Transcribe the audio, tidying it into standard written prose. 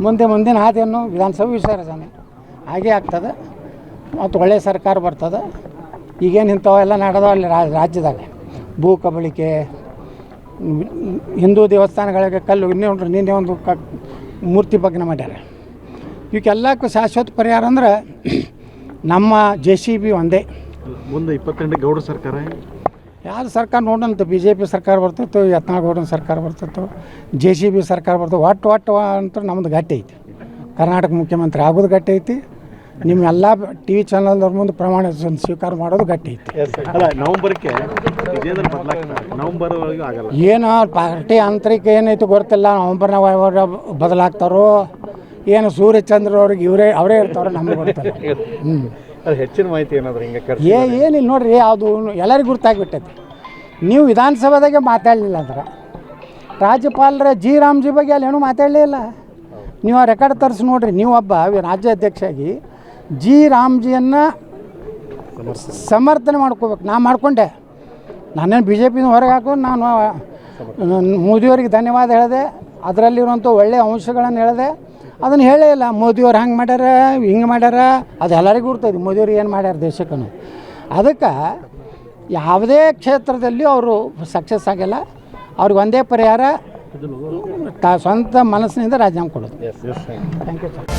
ಮುಂದಿನ ಹಾದಿಯನ್ನು ವಿಧಾನಸಭೆ ವಿಸರ್ಜನೆ ಹಾಗೇ ಆಗ್ತದೆ ಮತ್ತು ಒಳ್ಳೆಯ ಸರ್ಕಾರ ಬರ್ತದೆ. ಈಗೇನು ಇಂಥವೆಲ್ಲ ನಡೆದವ ಅಲ್ಲಿ ರಾಜ್ಯದಾಗ ಭೂ ಕಬಳಿಕೆ, ಹಿಂದೂ ದೇವಸ್ಥಾನಗಳಿಗೆ ಕಲ್ಲು ನಿನ್ನೆ ಒಂದು ಮೂರ್ತಿ ಭಗ್ನ ಮಾಡ್ಯಾರ. ಇವಕ್ಕೆಲ್ಲಕ್ಕೂ ಶಾಶ್ವತ ಪರಿಹಾರ ಅಂದ್ರೆ ನಮ್ಮ JCB ಒಂದೇ. ಮುಂದೆ 28 ಗೌಡ ಸರ್ಕಾರ ಯಾರು ಸರ್ಕಾರ ನೋಡಂತ BJP ಸರ್ಕಾರ ಬರ್ತಿತ್ತು, ಯತ್ನಾಳಗೌಡನ ಸರ್ಕಾರ ಬರ್ತಿತ್ತು, JCB ಸರ್ಕಾರ ಬರ್ತಿತ್ತು. ಒಟ್ಟು ಅಂತ ನಮ್ಮದು ಗಟ್ಟಿ ಐತಿ. ಕರ್ನಾಟಕ ಮುಖ್ಯಮಂತ್ರಿ ಆಗೋದು ಗಟ್ಟಿ ಐತಿ. ನಿಮ್ಮೆಲ್ಲ TV ಚಾನಲ್ದವ್ರ ಮುಂದೆ ಪ್ರಮಾಣ ಸ್ವೀಕಾರ ಮಾಡೋದು ಗಟ್ಟಿ ಐತಿ. ನವಂಬರ್ಗೆ ನವಂಬರ್ ಆಗಲ್ಲ. ಏನು ಪಾರ್ಟಿ ಆಂತರಿಕ ಏನೈತಿ ಗೊತ್ತಿಲ್ಲ. ನವಂಬರ್ನಾಗ ಬದಲಾಗ್ತಾರೋ ಏನು, ಸೂರ್ಯಚಂದ್ರ ಅವ್ರಿಗೆ ಅವರೇ ಇರ್ತಾರೋ ನಮ್ಗೆ ಗೊತ್ತಿಲ್ಲ. ಹೆಚ್ಚಿನ ಮಾಹಿತಿ ಏನಾದ್ರು ಹಿಂಗೆ ಏನಿಲ್ಲ ನೋಡ್ರಿ, ಅದು ಎಲ್ಲರಿಗೂ ಗುರ್ತಾಗ್ಬಿಟ್ಟೈತಿ. ನೀವು ವಿಧಾನಸಭೆದಾಗೆ ಮಾತಾಡಲಿಲ್ಲ ಅಂದ್ರೆ ರಾಜ್ಯಪಾಲರ ರಾಮ್ಜಿ ಬಗ್ಗೆ ಅಲ್ಲಿ ಏನೂ ಮಾತಾಡಲೇ ಇಲ್ಲ. ನೀವು ಆ ರೆಕಾರ್ಡ್ ತರಿಸಿ ನೋಡ್ರಿ. ನೀವು ಒಬ್ಬ ರಾಜ್ಯಾಧ್ಯಕ್ಷಾಗಿ ರಾಮ್ಜಿಯನ್ನು ಸಮರ್ಥನೆ ಮಾಡ್ಕೋಬೇಕು. ನಾ ಮಾಡಿಕೊಂಡೆ. ನಾನೇನು BJPನ ಹೊರಗೆ ಹಾಕೋದು. ನಾನು ಮೋದಿಯವರಿಗೆ ಧನ್ಯವಾದ ಹೇಳಿದೆ. ಅದರಲ್ಲಿರುವಂಥ ಒಳ್ಳೆಯ ಅಂಶಗಳನ್ನು ಹೇಳಿದೆ. ಅದನ್ನು ಹೇಳೇ ಇಲ್ಲ. ಮೋದಿಯವ್ರು ಹಂಗೆ ಮಾಡ್ಯಾರ, ಹಿಂಗೆ ಮಾಡ್ಯಾರ, ಅದು ಎಲ್ಲರಿಗೂ ಗುರ್ತೈತಿ ಮೋದಿಯವ್ರು ಏನು ಮಾಡ್ಯಾರ ದೇಶಕ್ಕೂ. ಅದಕ್ಕೆ ಯಾವುದೇ ಕ್ಷೇತ್ರದಲ್ಲಿ ಅವರು ಸಕ್ಸಸ್ ಆಗಿಲ್ಲ. ಅವ್ರಿಗೆ ಒಂದೇ ಪರಿಹಾರ, ಸ್ವಂತ ಮನಸ್ಸಿನಿಂದ ರಾಜೀನಾಮೆ ಕೊಡೋದು. Thank you sir.